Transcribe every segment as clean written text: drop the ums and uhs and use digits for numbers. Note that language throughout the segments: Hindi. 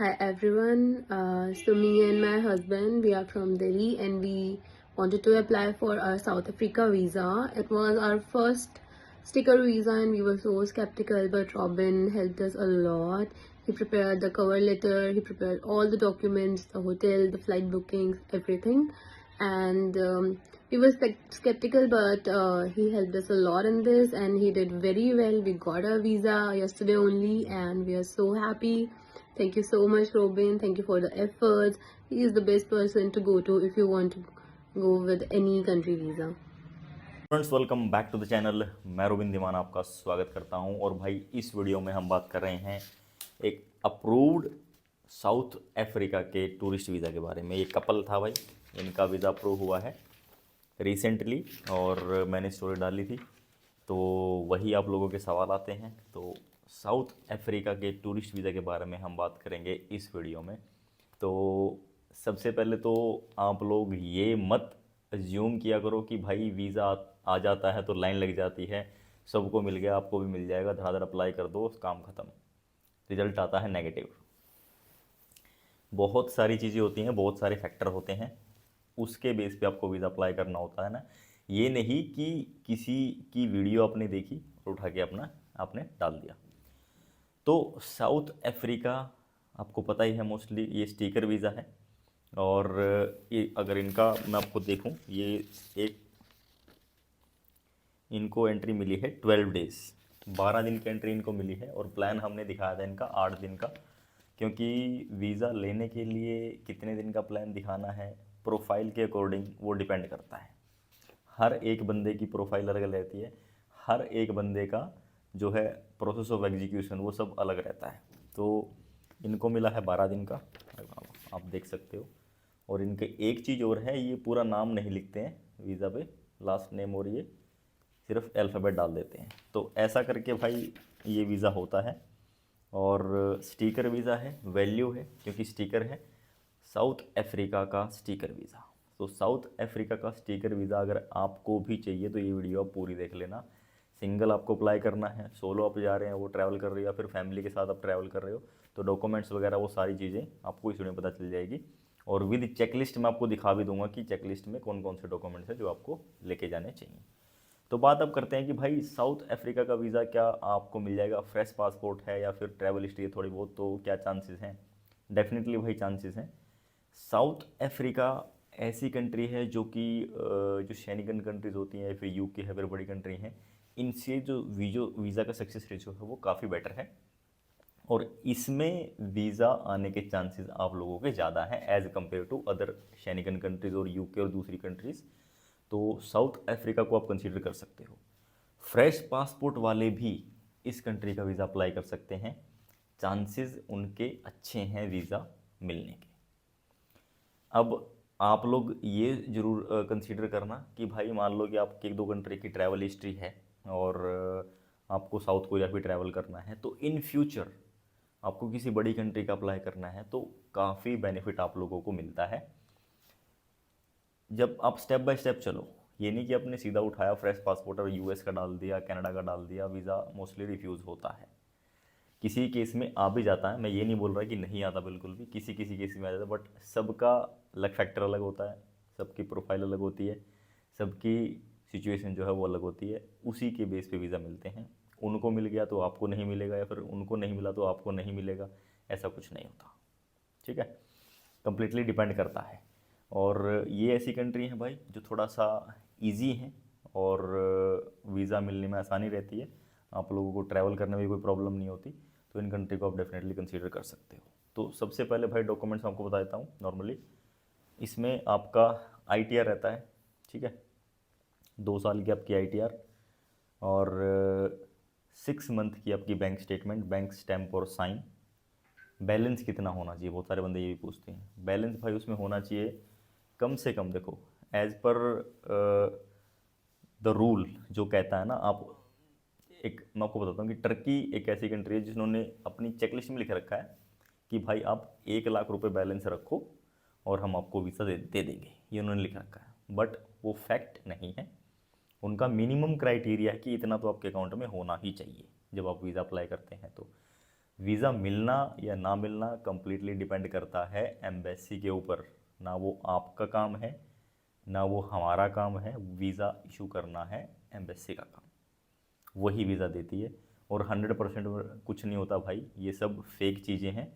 Hi everyone. So me and my husband, we are from Delhi and we wanted to apply for a South Africa visa. It was our first sticker visa and we were so skeptical, but Robin helped us a lot. He prepared the cover letter, he prepared all the documents, the hotel, the flight bookings, everything. And we were skeptical, but he helped us a lot in this and he did very well. We got our visa yesterday only and we are so happy. Thank you so much, Robin. Thank you for the efforts. He is the best person to go to if you want to go with any country visa. Friends welcome back to the channel. मैं रोबिन दीवान आपका स्वागत करता हूं। और भाई इस वीडियो में हम बात कर रहे हैं एक अप्रूव्ड साउथ अफ्रीका के टूरिस्ट वीज़ा के बारे में। ये कपल था भाई, इनका वीज़ा अप्रूव हुआ है रिसेंटली और मैंने स्टोरी डाली थी, तो वही आप लोगों के सवाल आते हैं। तो साउथ अफ्रीका के टूरिस्ट वीज़ा के बारे में हम बात करेंगे इस वीडियो में। तो सबसे पहले तो आप लोग ये मत अज्यूम किया करो कि भाई वीज़ा आ जाता है तो लाइन लग जाती है, सबको मिल गया आपको भी मिल जाएगा, धड़ाधड़ अप्लाई कर दो, काम ख़त्म। रिजल्ट आता है नेगेटिव। बहुत सारी चीज़ें होती हैं, बहुत सारे फैक्टर होते हैं, उसके बेस पे आपको वीज़ा अप्लाई करना होता है ना। ये नहीं कि किसी की वीडियो आपने देखी और उठा के अपना आपने डाल दिया। तो साउथ अफ्रीका आपको पता ही है, मोस्टली ये स्टिकर वीज़ा है। और ये अगर इनका मैं आपको देखूं, ये एक इनको एंट्री मिली है 12 डेज़, 12 दिन की एंट्री इनको मिली है। और प्लान हमने दिखाया था इनका 8 दिन का, क्योंकि वीज़ा लेने के लिए कितने दिन का प्लान दिखाना है प्रोफाइल के अकॉर्डिंग वो डिपेंड करता है। हर एक बंदे की प्रोफाइल अलग रहती है, हर एक बंदे का जो है प्रोसेस ऑफ एग्जीक्यूशन वो सब अलग रहता है। तो इनको मिला है 12 दिन का, आप देख सकते हो। और इनके एक चीज़ और है, ये पूरा नाम नहीं लिखते हैं वीज़ा पे, लास्ट नेम और ये सिर्फ अल्फ़ाबेट डाल देते हैं। तो ऐसा करके भाई ये वीज़ा होता है। और स्टिकर वीज़ा है, वैल्यू है क्योंकि स्टिकर है, साउथ अफ्रीका का स्टिकर वीज़ा। तो साउथ अफ्रीका का स्टिकर वीज़ा अगर आपको भी चाहिए तो ये वीडियो आप पूरी देख लेना। सिंगल आपको अप्लाई करना है, सोलो आप जा रहे हैं, वो ट्रैवल कर रहे हो, या फिर फैमिली के साथ आप ट्रैवल कर रहे हो, तो डॉक्यूमेंट्स वगैरह वो सारी चीज़ें आपको इस वीडियो में पता चल जाएगी। और विद चेकलिस्ट मैं आपको दिखा भी दूंगा कि चेकलिस्ट में कौन कौन से डॉक्यूमेंट्स हैं जो आपको लेके जाने चाहिए। तो बात अब करते हैं कि भाई साउथ अफ्रीका का वीज़ा क्या आपको मिल जाएगा, फ्रेश पासपोर्ट है या फिर ट्रैवल हिस्ट्री है थोड़ी बहुत, तो क्या चांसेस हैं। डेफिनेटली भाई चांसेस हैं। साउथ अफ्रीका ऐसी कंट्री है जो कि जो शेनिगन कंट्रीज़ होती हैं या फिर यूके है, फिर बड़ी कंट्री हैं, इनसे जो वीज़ा का सक्सेस रेशियो है वो काफ़ी बेटर है। और इसमें वीज़ा आने के चांसेस आप लोगों के ज़्यादा हैं as compare to other Schengen countries और यूके और दूसरी कंट्रीज़। तो साउथ अफ्रीका को आप कंसीडर कर सकते हो। फ्रेश पासपोर्ट वाले भी इस कंट्री का वीज़ा अप्लाई कर सकते हैं, चांसेस उनके अच्छे हैं वीज़ा मिलने के। अब आप लोग ये ज़रूर कंसीडर करना कि भाई मान लो कि आपकी एक दो कंट्री की ट्रैवल हिस्ट्री है और आपको साउथ कोरिया भी ट्रैवल करना है, तो इन फ्यूचर आपको किसी बड़ी कंट्री का अप्लाई करना है तो काफ़ी बेनिफिट आप लोगों को मिलता है जब आप स्टेप बाय स्टेप चलो। ये नहीं कि आपने सीधा उठाया फ्रेश पासपोर्ट और यूएस का डाल दिया, कनाडा का डाल दिया, वीज़ा मोस्टली रिफ्यूज़ होता है। किसी केस में आ भी जाता है, मैं ये नहीं बोल रहा कि नहीं आता, बिल्कुल भी किसी किसी केस में आ जाता है, बट सबका लक फैक्टर अलग होता है, सबकी प्रोफाइल अलग होती है, सबकी सिचुएशन जो है वो अलग होती है, उसी के बेस पे वीज़ा मिलते हैं। उनको मिल गया तो आपको नहीं मिलेगा, या फिर उनको नहीं मिला तो आपको नहीं मिलेगा, ऐसा कुछ नहीं होता। ठीक है, कम्प्लीटली डिपेंड करता है। और ये ऐसी कंट्री है भाई जो थोड़ा सा इजी है और वीज़ा मिलने में आसानी रहती है, आप लोगों को ट्रैवल करने में भी कोई प्रॉब्लम नहीं होती। तो इन कंट्री को आप डेफिनेटली कंसीडर कर सकते हो। तो सबसे पहले भाई डॉक्यूमेंट्स आपको बता देता हूँ। नॉर्मली इसमें आपका आईटीआर रहता है, ठीक है, 2 साल की आपकी आईटीआर, और 6 मंथ की आपकी बैंक स्टेटमेंट, बैंक स्टैम्प और साइन। बैलेंस कितना होना चाहिए, बहुत सारे बंदे ये भी पूछते हैं। बैलेंस भाई उसमें होना चाहिए कम से कम, देखो एज पर द रूल जो कहता है ना, आप एक मैं आपको बताता हूँ कि टर्की एक ऐसी कंट्री है जिन्होंने अपनी चेकलिस्ट में लिख रखा है कि भाई आप 1 लाख रुपए बैलेंस रखो और हम आपको वीज़ा दे देंगे, ये उन्होंने लिख रखा है। बट वो फैक्ट नहीं है, उनका मिनिमम क्राइटेरिया है कि इतना तो आपके अकाउंट में होना ही चाहिए जब आप वीज़ा अप्लाई करते हैं। तो वीज़ा मिलना या ना मिलना कम्प्लीटली डिपेंड करता है एम्बेसी के ऊपर। ना वो आपका काम है, ना वो हमारा काम है, वीज़ा इशू करना है एम्बेसी का काम, वही वीज़ा देती है। और 100% कुछ नहीं होता भाई, ये सब फेक चीज़ें हैं।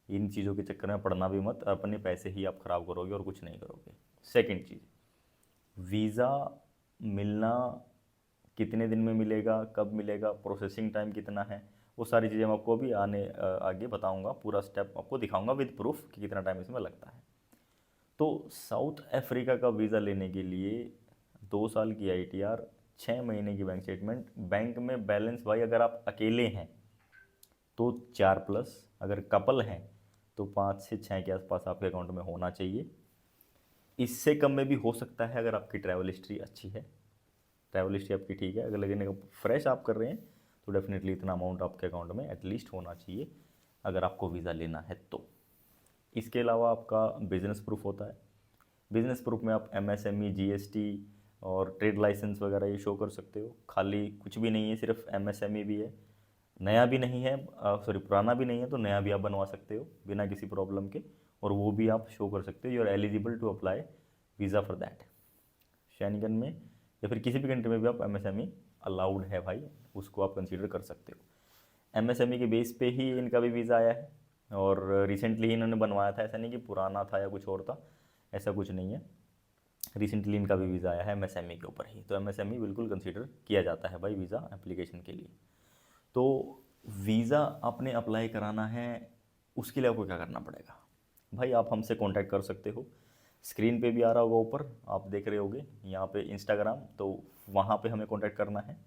इन चीज़ों के चक्कर में पड़ना भी मत, अपने पैसे ही आप ख़राब करोगे और कुछ नहीं करोगे। सेकंड चीज़, वीज़ा मिलना कितने दिन में मिलेगा, कब मिलेगा, प्रोसेसिंग टाइम कितना है, वो सारी चीज़ें मैं आपको अभी आगे बताऊंगा, पूरा स्टेप आपको दिखाऊंगा विद प्रूफ कि कितना टाइम इसमें लगता है। तो साउथ अफ्रीका का वीज़ा लेने के लिए 2 साल की ITR, 6 महीने की बैंक स्टेटमेंट, बैंक में बैलेंस भाई अगर आप अकेले हैं तो 4+, अगर कपल हैं तो 5 से 6 के आसपास आपके अकाउंट में होना चाहिए। इससे कम में भी हो सकता है अगर आपकी ट्रैवल हिस्ट्री अच्छी है, ट्रैवल हिस्ट्री आपकी ठीक है। अगर लेकिन फ्रेश आप कर रहे हैं तो डेफिनेटली इतना अमाउंट आपके अकाउंट में एटलीस्ट होना चाहिए अगर आपको वीज़ा लेना है तो। इसके अलावा आपका बिजनेस प्रूफ होता है। बिजनेस प्रूफ में आप MSME, GST और ट्रेड लाइसेंस वगैरह ये शो कर सकते हो। खाली कुछ भी नहीं है, सिर्फ MSME भी है, नया भी नहीं है, सॉरी पुराना भी नहीं है, तो नया भी आप बनवा सकते हो बिना किसी प्रॉब्लम के, और वो भी आप शो कर सकते हो। You are eligible to apply visa for that. Schengen में या फिर किसी भी कंट्री में भी आप MSME अलाउड है भाई, उसको आप कंसीडर कर सकते हो। MSME के बेस पे ही इनका भी वीज़ा आया है और रिसेंटली ही इन्होंने बनवाया था, ऐसा नहीं कि पुराना था या कुछ और था, ऐसा कुछ नहीं है। रिसेंटली इनका भी वीज़ा आया है MSME के ऊपर ही, तो MSME बिल्कुल कंसीडर किया जाता है भाई वीज़ा एप्लीकेशन के लिए। तो वीज़ा आपने अप्लाई कराना है, उसके लिए आपको क्या करना पड़ेगा भाई, आप हमसे कांटेक्ट कर सकते हो। स्क्रीन पे भी आ रहा होगा ऊपर, आप देख रहे होगे यहाँ पे इंस्टाग्राम, तो वहाँ पे हमें कांटेक्ट करना है।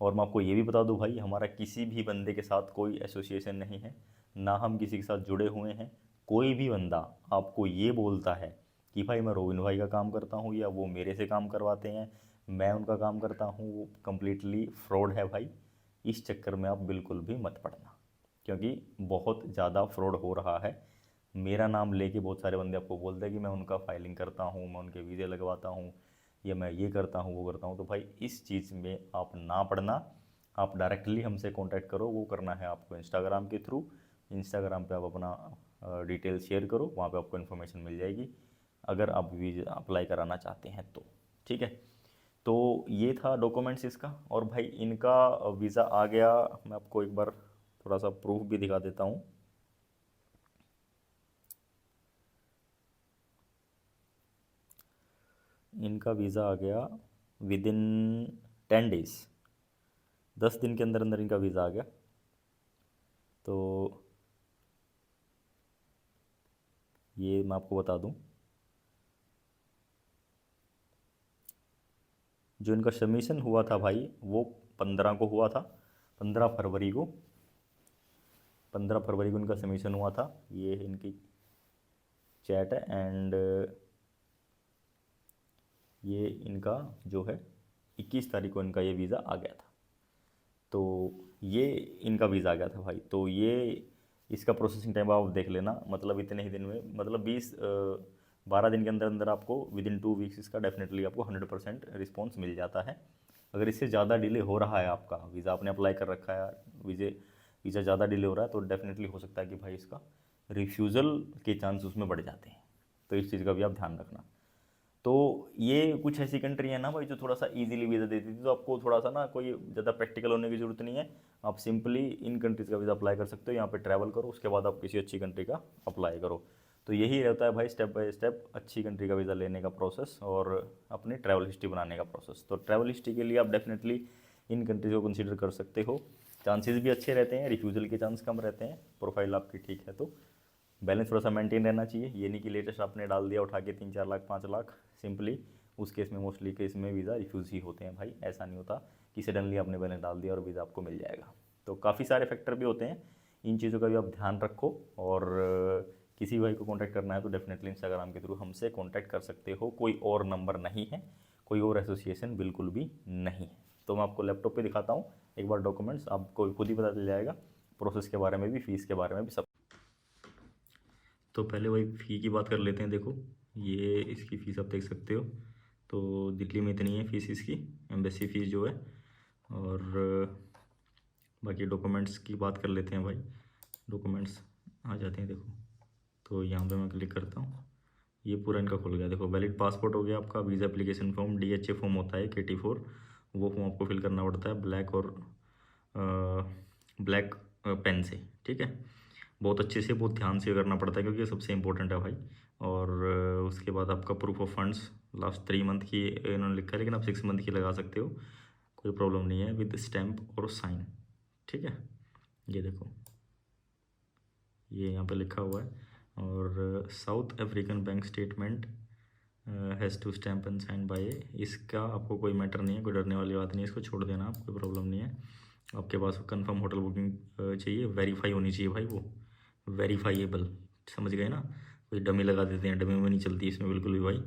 और मैं आपको ये भी बता दूँ भाई, हमारा किसी भी बंदे के साथ कोई एसोसिएशन नहीं है, ना हम किसी के साथ जुड़े हुए हैं। कोई भी बंदा आपको ये बोलता है कि भाई मैं रोबिन भाई का काम करता हूँ या वो मेरे से काम करवाते हैं, मैं उनका काम करता हूँ, वो कम्प्लीटली फ्रॉड है भाई। इस चक्कर में आप बिल्कुल भी मत पड़ना, क्योंकि बहुत ज़्यादा फ्रॉड हो रहा है। मेरा नाम लेके बहुत सारे बंदे आपको बोलते हैं कि मैं उनका फाइलिंग करता हूँ, मैं उनके वीज़े लगवाता हूँ, या मैं ये करता हूँ वो करता हूँ। तो भाई इस चीज़ में आप ना पड़ना, आप डायरेक्टली हमसे कांटेक्ट करो। वो करना है आपको इंस्टाग्राम के थ्रू। इंस्टाग्राम पे आप अपना डिटेल शेयर करो, वहाँ पे आपको इन्फॉर्मेशन मिल जाएगी अगर आप वीज़ा अप्लाई कराना चाहते हैं तो। ठीक है, तो ये था डॉक्यूमेंट्स इसका। और भाई इनका वीज़ा आ गया, मैं आपको एक बार थोड़ा सा प्रूफ भी दिखा देता हूँ। इनका वीज़ा आ गया विद इन 10 डेज़, 10 दिन के अंदर अंदर इनका वीज़ा आ गया। तो ये मैं आपको बता दूं, जो इनका सबमिशन हुआ था भाई वो 15 को हुआ था, 15 फरवरी को, 15 फरवरी को इनका सबमिशन हुआ था। ये इनकी चैट है, एंड ये इनका जो है 21 तारीख को इनका ये वीज़ा आ गया था। तो ये इनका वीज़ा आ गया था भाई। तो ये इसका प्रोसेसिंग टाइम आप देख लेना, मतलब इतने ही दिन में, मतलब 12 दिन के अंदर अंदर आपको विद इन 2 वीक्स इसका डेफिनेटली आपको 100% रिस्पॉन्स मिल जाता है। अगर इससे ज़्यादा डिले हो रहा है, आपका वीज़ा आपने अप्लाई कर रखा है, वीज़ा ज़्यादा डिले हो रहा है, तो डेफिनेटली हो सकता है कि भाई इसका रिफ्यूज़ल के चांस उसमें बढ़ जाते हैं। तो इस चीज़ का भी आप ध्यान रखना। तो ये कुछ ऐसी कंट्री है ना भाई जो थोड़ा सा इजीली वीज़ा देती थी, तो आपको थोड़ा सा ना कोई ज़्यादा प्रैक्टिकल होने की ज़रूरत नहीं है। आप सिंपली इन कंट्रीज़ का वीज़ा अप्लाई कर सकते हो, यहाँ पे ट्रैवल करो, उसके बाद आप किसी अच्छी कंट्री का अप्लाई करो। तो यही रहता है भाई स्टेप बाय स्टेप अच्छी कंट्री का वीज़ा लेने का प्रोसेस और अपनी ट्रैवल हिस्ट्री बनाने का प्रोसेस। तो ट्रैवल हिस्ट्री के लिए आप डेफिनेटली इन कंट्रीज़ को कंसिडर कर सकते हो। चांसेस भी अच्छे रहते हैं, रिफ्यूज़ल के चांस कम रहते हैं, प्रोफाइल आपकी ठीक है तो। बैलेंस थोड़ा सा मेंटेन रहना चाहिए, ये नहीं कि लेटेस्ट आपने डाल दिया उठा के 3-4 लाख 5 लाख, सिंपली उस केस में मोस्टली केस में वीज़ा रिफ्यूज़ ही होते हैं भाई। ऐसा नहीं होता कि सडनली आपने बैलेंस डाल दिया और वीज़ा आपको मिल जाएगा। तो काफ़ी सारे फैक्टर भी होते हैं, इन चीज़ों का भी आप ध्यान रखो। और किसी भाई को कांटेक्ट करना है तो डेफिनेटली इंस्टाग्राम के थ्रू हमसे कांटेक्ट कर सकते हो, कोई और नंबर नहीं है, कोई और एसोसिएशन बिल्कुल भी नहीं है। तो मैं आपको लैपटॉप पे दिखाता हूँ एक बार डॉक्यूमेंट्स, आपको खुद ही पता चल जाएगा प्रोसेस के बारे में भी, फीस के बारे में भी, सब। तो पहले वही फ़ी की बात कर लेते हैं। देखो ये इसकी फ़ीस आप देख सकते हो, तो दिल्ली में इतनी है फ़ीस इसकी, एम्बेसी फ़ीस जो है। और बाकी डॉक्यूमेंट्स की बात कर लेते हैं भाई। डॉक्यूमेंट्स आ जाते हैं देखो। तो यहाँ पे मैं क्लिक करता हूँ, ये पूरा इनका खुल गया देखो। वैलिड पासपोर्ट हो गया आपका, visa application form, DHA form होता है KT4, वो फॉर्म आपको फिल करना पड़ता है ब्लैक और ब्लैक पेन से, ठीक है। बहुत अच्छे से, बहुत ध्यान से करना पड़ता है क्योंकि ये सबसे इंपॉर्टेंट है भाई। और उसके बाद आपका proof of funds, last 3 month की इन्होंने लिखा है, लेकिन आप 6 मंथ की लगा सकते हो, कोई प्रॉब्लम नहीं है, विद स्टैम्प और साइन, ठीक है। ये देखो, ये यहाँ पे लिखा हुआ है। और South African bank statement has to stamp and sign by, इसका आपको कोई मैटर नहीं है, कोई डरने वाली बात नहीं है, इसको छोड़ देना आप, कोई प्रॉब्लम नहीं है। आपके पास कंफर्म होटल बुकिंग चाहिए, वेरीफाई होनी चाहिए भाई, वो वेरीफाइएबल, समझ गए ना। कोई डमी लगा देते हैं, डमी में नहीं चलती इसमें बिल्कुल भी भाई,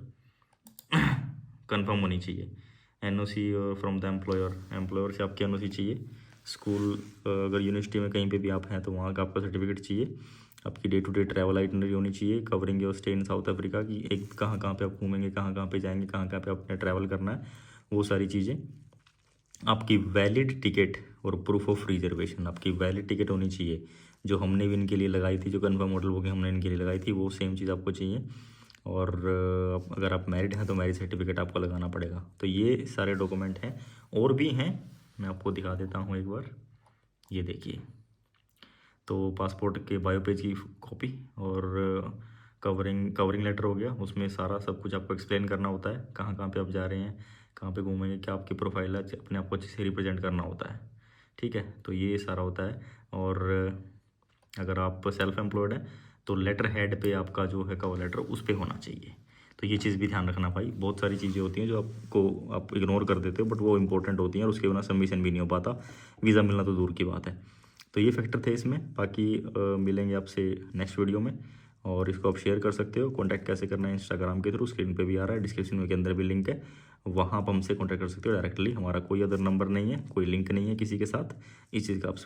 कंफर्म होनी चाहिए। NOC फ्रॉम द एम्प्लॉयर से आपकी NOC चाहिए। स्कूल, अगर यूनिवर्सिटी में कहीं पे भी आप हैं तो वहाँ का आपका सर्टिफिकेट चाहिए। आपकी day to day travel itinerary होनी चाहिए, covering your stay in South Africa की, एक कहाँ कहाँ पे आप घूमेंगे, कहाँ कहाँ पे जाएंगे, कहाँ कहाँ पे आपने ट्रैवल करना है, वो सारी चीज़ें। आपकी वैलिड टिकट और प्रूफ ऑफ रिजर्वेशन, आपकी वैलिड टिकट होनी चाहिए, जो हमने भी इनके लिए लगाई थी, जो कन्फर्म होटल बुकिंग हमने इनके लिए लगाई थी, वो सेम चीज़ आपको चाहिए। और अगर आप मैरिड हैं तो मैरिज सर्टिफिकेट आपको लगाना पड़ेगा। तो ये सारे डॉक्यूमेंट हैं, और भी हैं, मैं आपको दिखा देता हूँ एक बार। ये देखिए, तो पासपोर्ट के बायो पेज की कॉपी और कवरिंग लेटर हो गया, उसमें सारा सब कुछ आपको एक्सप्लेन करना होता है, कहाँ कहाँ पे आप जा रहे हैं, कहाँ पे घूमेंगे, क्या आपकी प्रोफाइल है, अपने आप को अच्छे से रिप्रेजेंट करना होता है, ठीक है। तो ये सारा होता है। और अगर आप सेल्फ एम्प्लॉयड हैं तो लेटर हेड पे आपका जो है कवर लेटर उस पर होना चाहिए। तो ये चीज़ भी ध्यान रखना भाई, बहुत सारी चीज़ें होती हैं जो आप इग्नोर कर देते हो, बट वो इंपॉर्टेंट होती हैं, और उसके बिना सबमिशन भी नहीं हो पाता, वीज़ा मिलना तो दूर की बात है। तो ये फैक्टर थे इसमें। बाकी मिलेंगे आपसे नेक्स्ट वीडियो में, और इसको आप शेयर कर सकते हो। कॉन्टैक्ट कैसे करना है, इंस्टाग्राम के थ्रू, स्क्रीन पे भी आ रहा है, डिस्क्रिप्शन में के अंदर भी लिंक है, वहाँ आप हमसे कॉन्टैक्ट कर सकते हो डायरेक्टली। हमारा कोई अदर नंबर नहीं है, कोई लिंक नहीं है किसी के साथ, इस चीज़ का आप